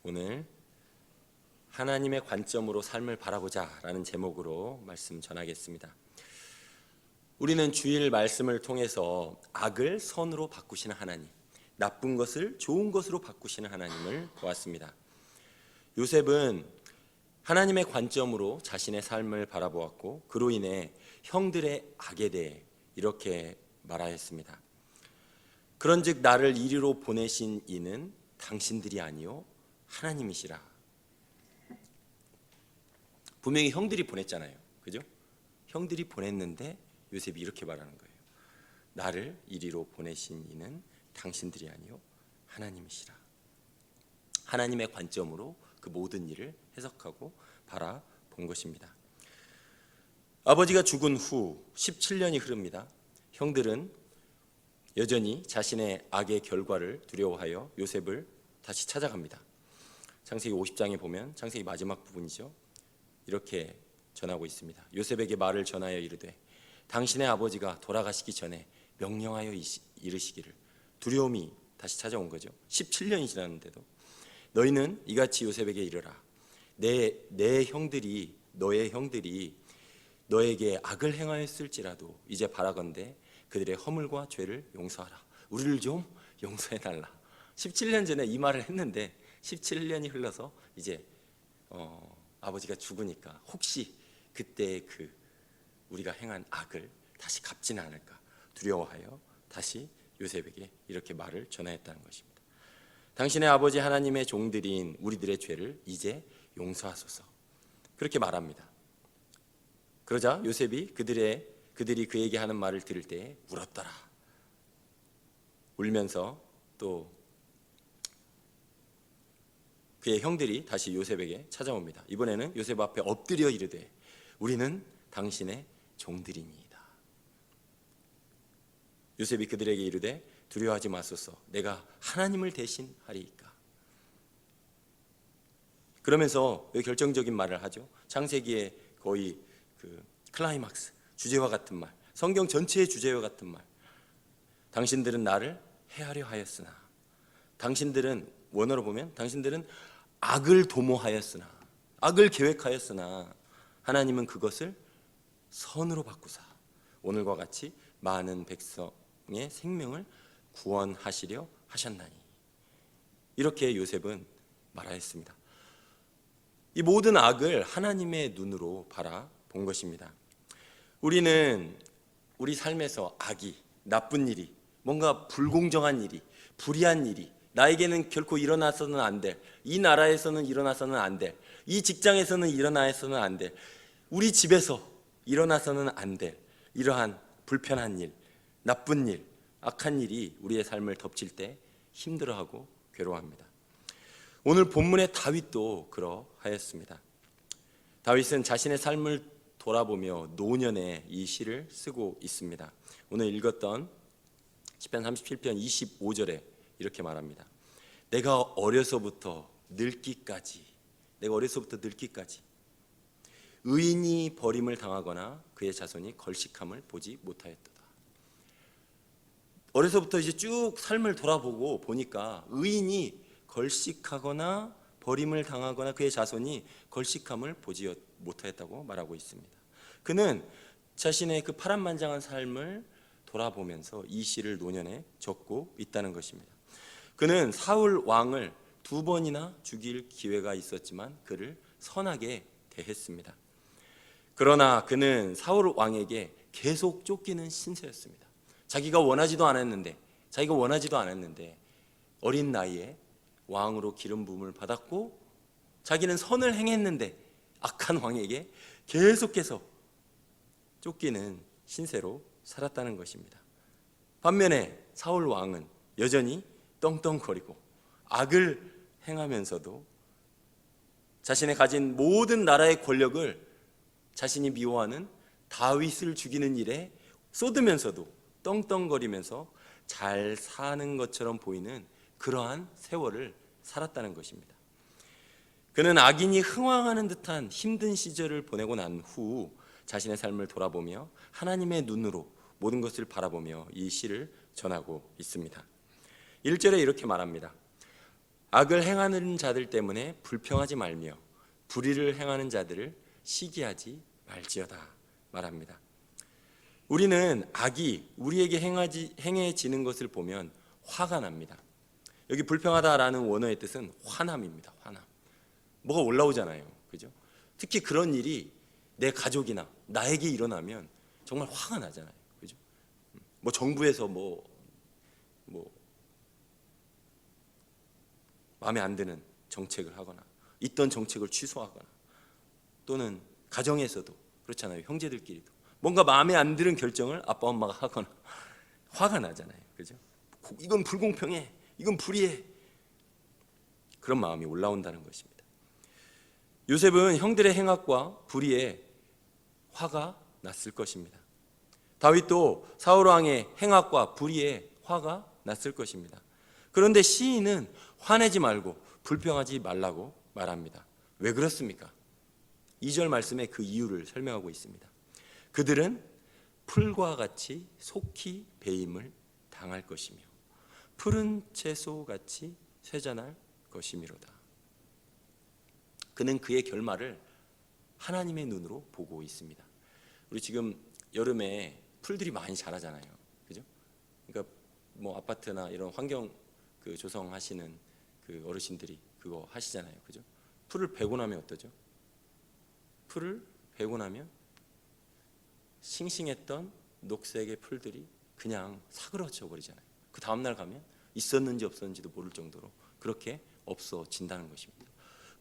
오늘 하나님의 관점으로 삶을 바라보자 라는 제목으로 말씀 전하겠습니다. 우리는 주일 말씀을 통해서 악을 선으로 바꾸시는 하나님, 나쁜 것을 좋은 것으로 바꾸시는 하나님을 보았습니다. 요셉은 하나님의 관점으로 자신의 삶을 바라보았고 그로 인해 형들의 악에 대해 이렇게 말하였습니다. 그런즉 나를 이리로 보내신 이는 당신들이 아니요 하나님이시라. 분명히 형들이 보냈잖아요, 그죠? 형들이 보냈는데 요셉이 이렇게 말하는 거예요. 나를 이리로 보내신 이는 당신들이 아니요 하나님이시라. 하나님의 관점으로 그 모든 일을 해석하고 바라본 것입니다. 아버지가 죽은 후 17년이 흐릅니다. 형들은 여전히 자신의 악의 결과를 두려워하여 요셉을 다시 찾아갑니다. 창세기 50장에 보면 창세기 마지막 부분이죠. 이렇게 전하고 있습니다. 요셉에게 말을 전하여 이르되 당신의 아버지가 돌아가시기 전에 명령하여 이르시기를. 두려움이 다시 찾아온 거죠. 17년이 지났는데도 너희는 이같이 요셉에게 이르라. 너의 형들이 너에게 악을 행하였을지라도 이제 바라건대 그들의 허물과 죄를 용서하라. 우리를 좀 용서해달라. 17년 전에 이 말을 했는데 17년이 흘러서 이제 아버지가 죽으니까 혹시 그때 우리가 행한 악을 다시 갚지는 않을까 두려워하여 다시 요셉에게 이렇게 말을 전하였다는 것입니다. 당신의 아버지 하나님의 종들인 우리들의 죄를 이제 용서하소서. 그렇게 말합니다. 그러자 요셉이 그들이 그에게 하는 말을 들을 때 울었더라. 울면서 또 그의 형들이 다시 요셉에게 찾아옵니다. 이번에는 요셉 앞에 엎드려 이르되 우리는 당신의 종들이니이다. 요셉이 그들에게 이르되 두려워하지 마소서. 내가 하나님을 대신하리이까. 그러면서 결정적인 말을 하죠. 창세기의 거의 클라이막스, 주제와 같은 말, 성경 전체의 주제와 같은 말. 당신들은 나를 해하려 하였으나, 당신들은 원어로 보면 당신들은 악을 도모하였으나, 악을 계획하였으나 하나님은 그것을 선으로 바꾸사 오늘과 같이 많은 백성의 생명을 구원하시려 하셨나니. 이렇게 요셉은 말하였습니다. 이 모든 악을 하나님의 눈으로 바라본 것입니다. 우리는 우리 삶에서 악이, 나쁜 일이, 뭔가 불공정한 일이, 불의한 일이 나에게는 결코 일어나서는 안 될, 이 나라에서는 일어나서는 안 될, 이 직장에서는 일어나서는 안 될, 우리 집에서 일어나서는 안 될 이러한 불편한 일, 나쁜 일, 악한 일이 우리의 삶을 덮칠 때 힘들어하고 괴로워합니다. 오늘 본문의 다윗도 그러하였습니다. 다윗은 자신의 삶을 돌아보며 노년에 이 시를 쓰고 있습니다. 오늘 읽었던 시편 37편 25절에 이렇게 말합니다. 내가 어려서부터 늙기까지 의인이 버림을 당하거나 그의 자손이 걸식함을 보지 못하였도다. 어려서부터 이제 쭉 삶을 돌아보고 보니까 의인이 걸식하거나 버림을 당하거나 그의 자손이 걸식함을 보지 못하였다고 말하고 있습니다. 그는 자신의 그 파란만장한 삶을 돌아보면서 이 시를 노년에 적고 있다는 것입니다. 그는 사울 왕을 2번이나 죽일 기회가 있었지만 그를 선하게 대했습니다. 그러나 그는 사울 왕에게 계속 쫓기는 신세였습니다. 자기가 원하지도 않았는데 어린 나이에 왕으로 기름 부음을 받았고 자기는 선을 행했는데 악한 왕에게 계속해서 쫓기는 신세로 살았다는 것입니다. 반면에 사울 왕은 여전히 떵떵거리고 악을 행하면서도 자신의 가진 모든 나라의 권력을 자신이 미워하는 다윗을 죽이는 일에 쏟으면서도 떵떵거리면서 잘 사는 것처럼 보이는 그러한 세월을 살았다는 것입니다. 그는 악인이 흥왕하는 듯한 힘든 시절을 보내고 난 후 자신의 삶을 돌아보며 하나님의 눈으로 모든 것을 바라보며 이 시를 전하고 있습니다. 1절에 이렇게 말합니다. 악을 행하는 자들 때문에 불평하지 말며 불의를 행하는 자들을 시기하지 말지어다 말합니다. 우리는 악이 우리에게 행해지는 것을 보면 화가 납니다. 여기 불평하다라는 원어의 뜻은 화남입니다. 화남. 뭐가 올라오잖아요. 그죠? 특히 그런 일이 내 가족이나 나에게 일어나면 정말 화가 나잖아요. 그죠? 뭐 정부에서 뭐 마음에 안 드는 정책을 하거나 있던 정책을 취소하거나 또는 가정에서도 그렇잖아요. 형제들끼리도 뭔가 마음에 안 드는 결정을 아빠 엄마가 하거나 화가 나잖아요. 그죠? 이건 불공평해. 이건 불의해. 그런 마음이 올라온다는 것입니다. 요셉은 형들의 행악과 불의에 화가 났을 것입니다. 다윗도 사울 왕의 행악과 불의에 화가 났을 것입니다. 그런데 시인은 화내지 말고 불평하지 말라고 말합니다. 왜 그렇습니까? 2절 말씀에 그 이유를 설명하고 있습니다. 그들은 풀과 같이 속히 배임을 당할 것이며 푸른 채소같이 쇠잔할 것이미로다. 그는 그의 결말을 하나님의 눈으로 보고 있습니다. 우리 지금 여름에 풀들이 많이 자라잖아요. 그죠? 그러니까 뭐 아파트나 이런 환경 조성하시는 그 어르신들이 그거 하시잖아요. 그죠? 풀을 베고 나면 어떠죠? 풀을 베고 나면 싱싱했던 녹색의 풀들이 그냥 사그러져 버리잖아요. 그 다음 날 가면 있었는지 없었는지도 모를 정도로 그렇게 없어진다는 것입니다.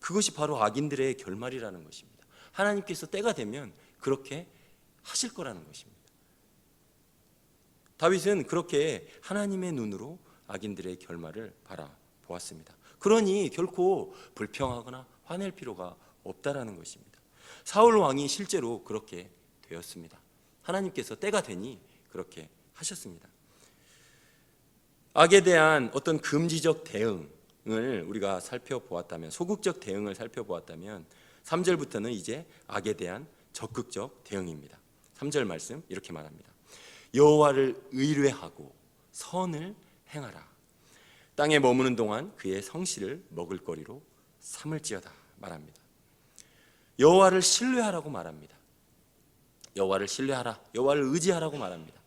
그것이 바로 악인들의 결말이라는 것입니다. 하나님께서 때가 되면 그렇게 하실 거라는 것입니다. 다윗은 그렇게 하나님의 눈으로 악인들의 결말을 바라보았습니다. 그러니 결코 불평하거나 화낼 필요가 없다라는 것입니다. 사울 왕이 실제로 그렇게 되었습니다. 하나님께서 때가 되니 그렇게 하셨습니다. 악에 대한 어떤 금지적 대응을 우리가 살펴보았다면, 소극적 대응을 살펴보았다면 3절부터는 이제 악에 대한 적극적 대응입니다. 3절 말씀 이렇게 말합니다. 여호와를 의뢰하고 선을 행하라. 땅에 머무는 동안 그의 성실을 먹을거리로 삼을지어다 말합니다. 여호와를 신뢰하라고 말합니다. 여호와를 신뢰하라, 여호와를 의지하라고 말합니다.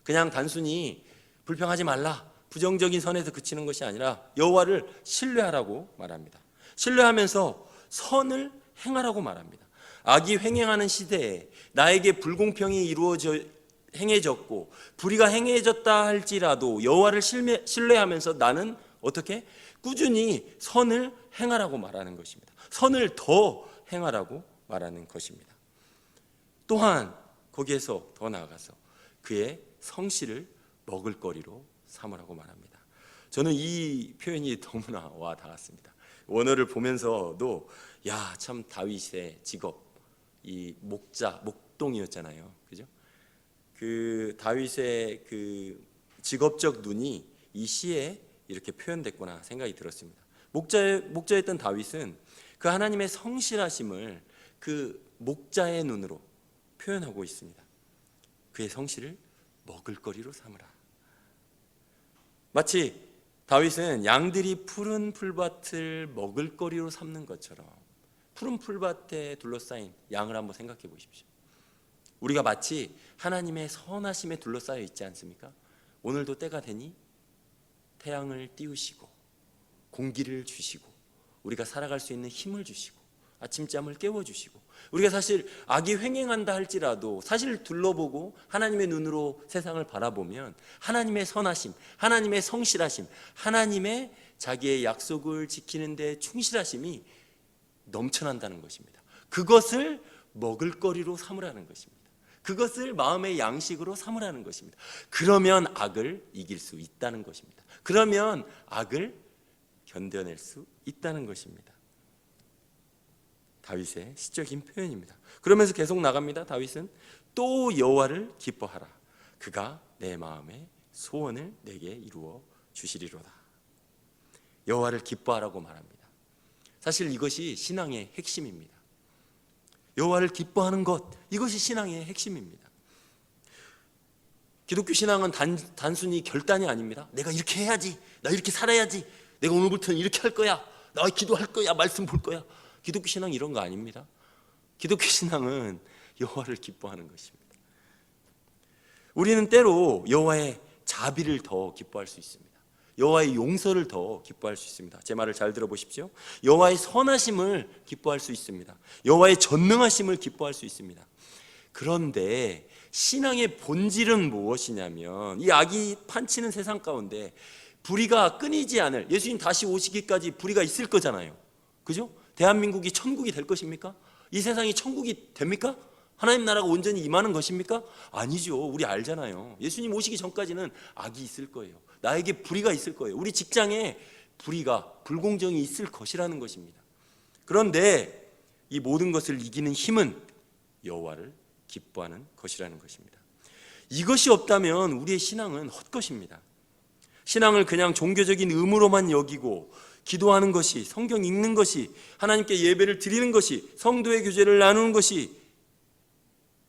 그냥 단순히 불평하지 말라, 부정적인 선에서 그치는 것이 아니라 여호와를 신뢰하라고 말합니다. 신뢰하면서 선을 행하라고 말합니다. 악이 횡행하는 시대에 나에게 불공평이 행해졌고 불의가 행해졌다 할지라도 여호와를 신뢰하면서 나는 어떻게? 꾸준히 선을 행하라고 말하는 것입니다. 선을 더 행하라고 말하는 것입니다. 또한 거기에서 더 나아가서 그의 성실을 먹을거리로 삼으라고 말합니다. 저는 이 표현이 너무나 와 닿았습니다. 원어를 보면서도 야, 참 다윗의 직업, 이 목동이었잖아요. 그죠? 그 다윗의 그 직업적 눈이 이 시에 이렇게 표현됐구나 생각이 들었습니다. 목자였던 다윗은 그 하나님의 성실하심을 그 목자의 눈으로 표현하고 있습니다. 그의 성실을 먹을거리로 삼으라. 마치 다윗은 양들이 푸른 풀밭을 먹을거리로 삼는 것처럼 푸른 풀밭에 둘러싸인 양을 한번 생각해 보십시오. 우리가 마치 하나님의 선하심에 둘러싸여 있지 않습니까? 오늘도 때가 되니 태양을 띄우시고 공기를 주시고 우리가 살아갈 수 있는 힘을 주시고 아침잠을 깨워주시고 우리가 사실 악이 횡행한다 할지라도 사실 둘러보고 하나님의 눈으로 세상을 바라보면 하나님의 선하심, 하나님의 성실하심, 하나님의 자기의 약속을 지키는 데 충실하심이 넘쳐난다는 것입니다. 그것을 먹을거리로 삼으라는 것입니다. 그것을 마음의 양식으로 삼으라는 것입니다. 그러면 악을 이길 수 있다는 것입니다. 그러면 악을 견뎌낼 수 있다는 것입니다. 다윗의 시적인 표현입니다. 그러면서 계속 나갑니다. 다윗은 또 여호와를 기뻐하라. 그가 내 마음의 소원을 내게 이루어 주시리로다. 여호와를 기뻐하라고 말합니다. 사실 이것이 신앙의 핵심입니다. 여호와를 기뻐하는 것, 이것이 신앙의 핵심입니다. 기독교 신앙은 단순히 결단이 아닙니다. 내가 이렇게 해야지, 나 이렇게 살아야지, 내가 오늘부터는 이렇게 할 거야, 나 기도할 거야, 말씀 볼 거야. 기독교 신앙 이런 거 아닙니다. 기독교 신앙은 여호와를 기뻐하는 것입니다. 우리는 때로 여호와의 자비를 더 기뻐할 수 있습니다. 여호와의 용서를 더 기뻐할 수 있습니다. 제 말을 잘 들어보십시오. 여호와의 선하심을 기뻐할 수 있습니다. 여호와의 전능하심을 기뻐할 수 있습니다. 그런데 신앙의 본질은 무엇이냐면, 이 악이 판치는 세상 가운데 불의가 끊이지 않을, 예수님 다시 오시기까지 불의가 있을 거잖아요. 그죠? 대한민국이 천국이 될 것입니까? 이 세상이 천국이 됩니까? 하나님 나라가 온전히 임하는 것입니까? 아니죠. 우리 알잖아요. 예수님 오시기 전까지는 악이 있을 거예요. 나에게 불의가 있을 거예요. 우리 직장에 불의가, 불공정이 있을 것이라는 것입니다. 그런데 이 모든 것을 이기는 힘은 여호와를 기뻐하는 것이라는 것입니다. 이것이 없다면 우리의 신앙은 헛것입니다. 신앙을 그냥 종교적인 의무로만 여기고 기도하는 것이, 성경 읽는 것이, 하나님께 예배를 드리는 것이, 성도의 교제를 나누는 것이,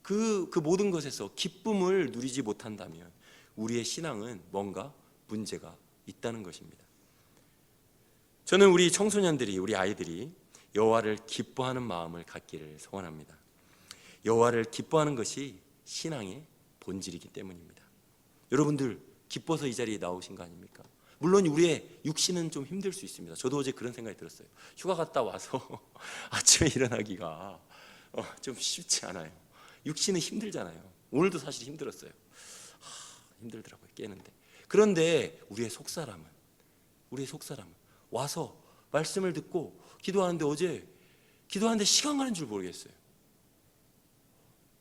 그 모든 것에서 기쁨을 누리지 못한다면 우리의 신앙은 뭔가 문제가 있다는 것입니다. 저는 우리 청소년들이, 우리 아이들이 여호와를 기뻐하는 마음을 갖기를 소원합니다. 여호와를 기뻐하는 것이 신앙의 본질이기 때문입니다. 여러분들 기뻐서 이 자리에 나오신 거 아닙니까? 물론 우리의 육신은 좀 힘들 수 있습니다. 저도 어제 그런 생각이 들었어요. 휴가 갔다 와서 아침에 일어나기가 좀 쉽지 않아요. 육신은 힘들잖아요. 오늘도 사실 힘들었어요. 힘들더라고요, 깨는데. 그런데 우리의 속사람은 와서 말씀을 듣고 기도하는데, 어제 기도하는데 시간 가는 줄 모르겠어요.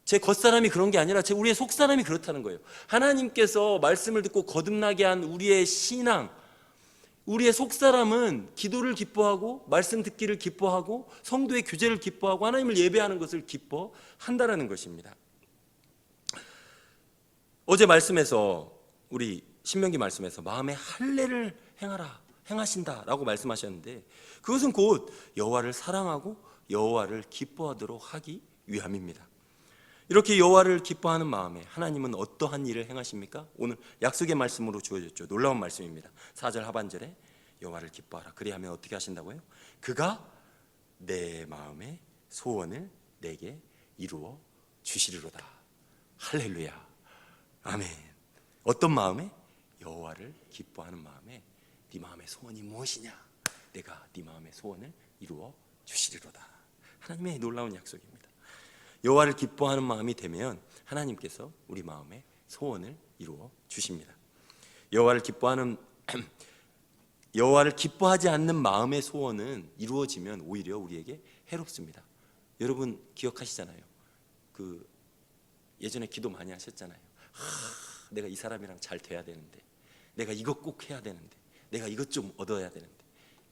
제 겉사람이 그런 게 아니라 우리의 속사람이 그렇다는 거예요. 하나님께서 말씀을 듣고 거듭나게 한 우리의 신앙, 우리의 속사람은 기도를 기뻐하고 말씀 듣기를 기뻐하고 성도의 교제를 기뻐하고 하나님을 예배하는 것을 기뻐한다라는 것입니다. 어제 말씀에서, 우리 신명기 말씀에서 마음에 할례를 행하신다라고 말씀하셨는데, 그것은 곧 여호와를 사랑하고 여호와를 기뻐하도록 하기 위함입니다. 이렇게 여호와를 기뻐하는 마음에 하나님은 어떠한 일을 행하십니까? 오늘 약속의 말씀으로 주어졌죠. 놀라운 말씀입니다. 4절 하반절에 여호와를 기뻐하라. 그리하면 어떻게 하신다고요? 그가 내 마음의 소원을 내게 이루어 주시리로다. 할렐루야, 아멘. 어떤 마음에? 여호와를 기뻐하는 마음에. 네 마음의 소원이 무엇이냐? 내가 네 마음의 소원을 이루어 주시리로다. 하나님의 놀라운 약속입니다. 여호와를 기뻐하는 마음이 되면 하나님께서 우리 마음의 소원을 이루어 주십니다. 여호와를 기뻐하지 않는 마음의 소원은 이루어지면 오히려 우리에게 해롭습니다. 여러분 기억하시잖아요. 예전에 기도 많이 하셨잖아요. 내가 이 사람이랑 잘 돼야 되는데, 내가 이거 꼭 해야 되는데, 내가 이것 좀 얻어야 되는데.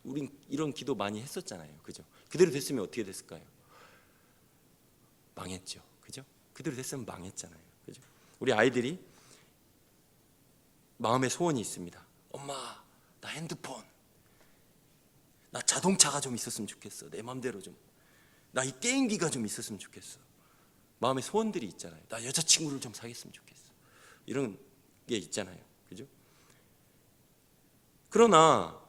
우린 이런 기도 많이 했었잖아요. 그죠? 그대로 됐으면 어떻게 됐을까요? 망했죠. 그죠? 그대로 됐으면 망했잖아요. 그죠? 우리 아이들이 마음의 소원이 있습니다. 엄마, 나 핸드폰, 나 자동차가 좀 있었으면 좋겠어. 내 마음대로 좀. 나 이 게임기가 좀 있었으면 좋겠어. 마음의 소원들이 있잖아요. 나 여자친구를 좀 사귀었으면 좋겠어. 이런 게 있잖아요. 그죠? 그러나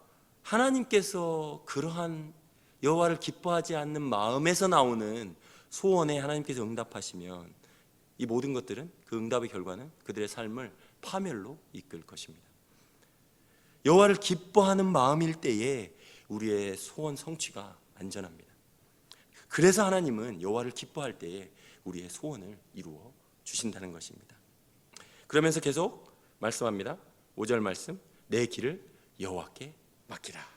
하나님께서 그러한 여호와를 기뻐하지 않는 마음에서 나오는 소원에 하나님께서 응답하시면 이 모든 것들은, 그 응답의 결과는 그들의 삶을 파멸로 이끌 것입니다. 여호와를 기뻐하는 마음일 때에 우리의 소원 성취가 안전합니다. 그래서 하나님은 여호와를 기뻐할 때에 우리의 소원을 이루어 주신다는 것입니다. 그러면서 계속 말씀합니다. 5절 말씀, 내 길을 여호와께 맡기라.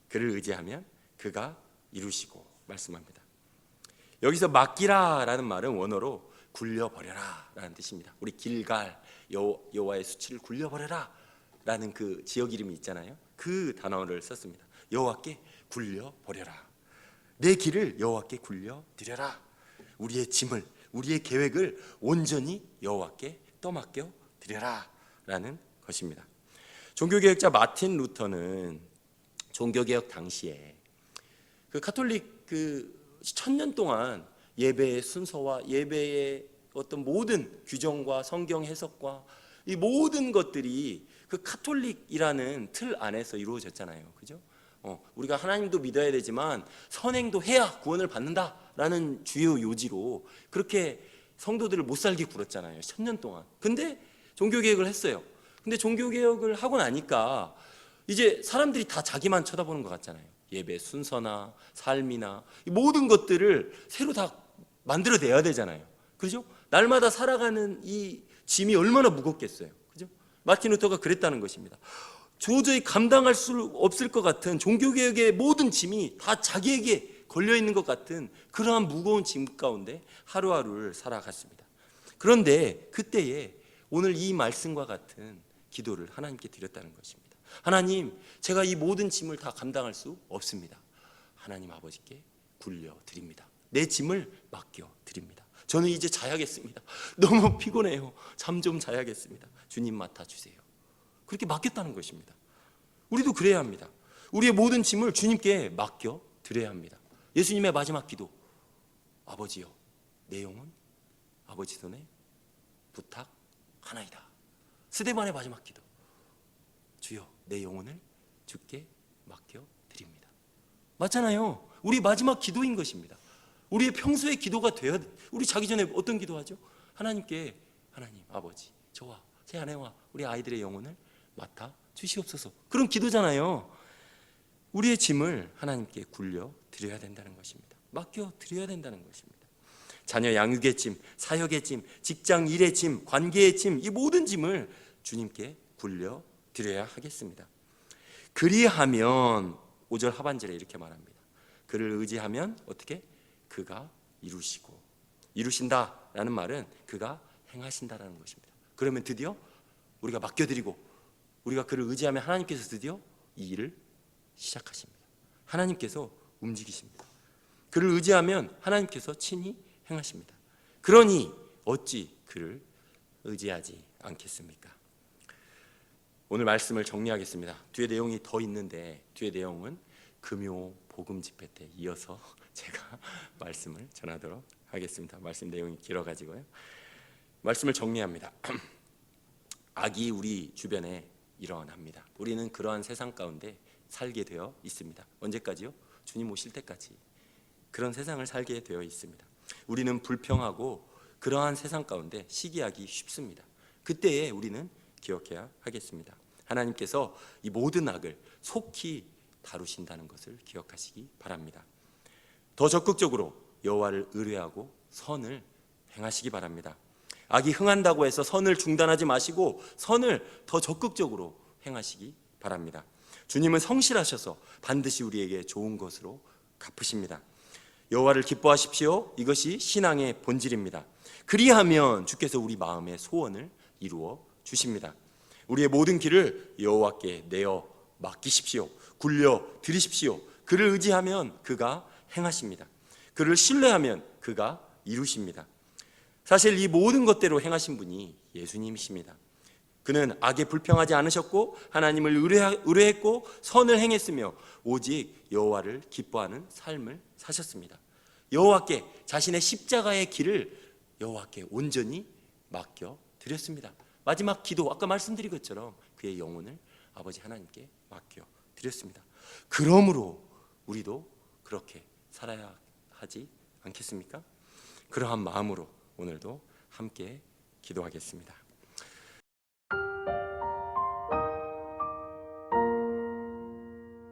그를 의지하면 그가 이루시고 말씀합니다. 여기서 맡기라라는 말은 원어로 굴려버려라라는 뜻입니다. 우리 길갈, 여호와의 수치를 굴려버려라라는 그 지역 이름이 있잖아요. 그 단어를 썼습니다. 여호와께 굴려버려라. 내 길을 여호와께 굴려드려라. 우리의 짐을, 우리의 계획을 온전히 여호와께 떠맡겨 드려라라는 것입니다. 종교개혁자 마틴 루터는 종교개혁 당시에 카톨릭 1000년 동안 예배의 순서와 예배의 어떤 모든 규정과 성경 해석과 이 모든 것들이 그 카톨릭이라는 틀 안에서 이루어졌잖아요. 그죠? 우리가 하나님도 믿어야 되지만 선행도 해야 구원을 받는다라는 주요 요지로 그렇게 성도들을 못 살게 굴었잖아요. 1000년 동안. 근데 종교개혁을 했어요. 근데 종교개혁을 하고 나니까 이제 사람들이 다 자기만 쳐다보는 것 같잖아요. 예배 순서나 삶이나 모든 것들을 새로 다 만들어내야 되잖아요. 그죠? 날마다 살아가는 이 짐이 얼마나 무겁겠어요. 그죠? 마틴 루터가 그랬다는 것입니다. 도저히 감당할 수 없을 것 같은 종교개혁의 모든 짐이 다 자기에게 걸려있는 것 같은 그러한 무거운 짐 가운데 하루하루를 살아갔습니다. 그런데 그때에 오늘 이 말씀과 같은 기도를 하나님께 드렸다는 것입니다. 하나님, 제가 이 모든 짐을 다 감당할 수 없습니다. 하나님 아버지께 굴려드립니다. 내 짐을 맡겨드립니다. 저는 이제 자야겠습니다. 너무 피곤해요. 잠 좀 자야겠습니다. 주님 맡아주세요. 그렇게 맡겼다는 것입니다. 우리도 그래야 합니다. 우리의 모든 짐을 주님께 맡겨드려야 합니다. 예수님의 마지막 기도, 아버지여 내 영혼 아버지 손에 부탁하나이다. 스데반의 마지막 기도, 주여 내 영혼을 주께 맡겨드립니다. 맞잖아요. 우리 마지막 기도인 것입니다. 우리의 평소의 기도가 되어야, 우리 자기 전에 어떤 기도하죠? 하나님께, 하나님 아버지 저와 제 아내와 우리 아이들의 영혼을 맡아 주시옵소서. 그런 기도잖아요. 우리의 짐을 하나님께 굴려 드려야 된다는 것입니다. 맡겨 드려야 된다는 것입니다. 자녀 양육의 짐, 사역의 짐, 직장 일의 짐, 관계의 짐, 이 모든 짐을 주님께 굴려 드려야 하겠습니다. 그리하면 5절 하반절에 이렇게 말합니다. 그를 의지하면 어떻게? 그가 이루시고, 이루신다라는 말은 그가 행하신다라는 것입니다. 그러면 드디어 우리가 맡겨드리고 우리가 그를 의지하면 하나님께서 드디어 이 일을 시작하십니다. 하나님께서 움직이십니다. 그를 의지하면 하나님께서 친히 행하십니다. 그러니 어찌 그를 의지하지 않겠습니까? 오늘 말씀을 정리하겠습니다. 뒤에 내용이 더 있는데 뒤에 내용은 금요 복음 집회 때 이어서 제가 말씀을 전하도록 하겠습니다. 말씀 내용이 길어가지고요. 말씀을 정리합니다. 악이 우리 주변에 일어납니다. 우리는 그러한 세상 가운데 살게 되어 있습니다. 언제까지요? 주님 오실 때까지 그런 세상을 살게 되어 있습니다. 우리는 불평하고 그러한 세상 가운데 시기하기 쉽습니다. 그때에 우리는 기억해야 하겠습니다. 하나님께서 이 모든 악을 속히 다루신다는 것을 기억하시기 바랍니다. 더 적극적으로 여호와를 의뢰하고 선을 행하시기 바랍니다. 악이 흥한다고 해서 선을 중단하지 마시고 선을 더 적극적으로 행하시기 바랍니다. 주님은 성실하셔서 반드시 우리에게 좋은 것으로 갚으십니다. 여호와를 기뻐하십시오. 이것이 신앙의 본질입니다. 그리하면 주께서 우리 마음의 소원을 이루어 주십니다. 우리의 모든 길을 여호와께 내어 맡기십시오. 굴려 드리십시오. 그를 의지하면 그가 행하십니다. 그를 신뢰하면 그가 이루십니다. 사실 이 모든 것대로 행하신 분이 예수님이십니다. 그는 악에 불평하지 않으셨고 하나님을 의뢰했고 선을 행했으며 오직 여호와를 기뻐하는 삶을 사셨습니다. 여호와께 자신의 십자가의 길을 여호와께 온전히 맡겨 드렸습니다. 마지막 기도, 아까 말씀드린 것처럼 그의 영혼을 아버지 하나님께 맡겨 드렸습니다. 그러므로 우리도 그렇게 살아야 하지 않겠습니까? 그러한 마음으로 오늘도 함께 기도하겠습니다.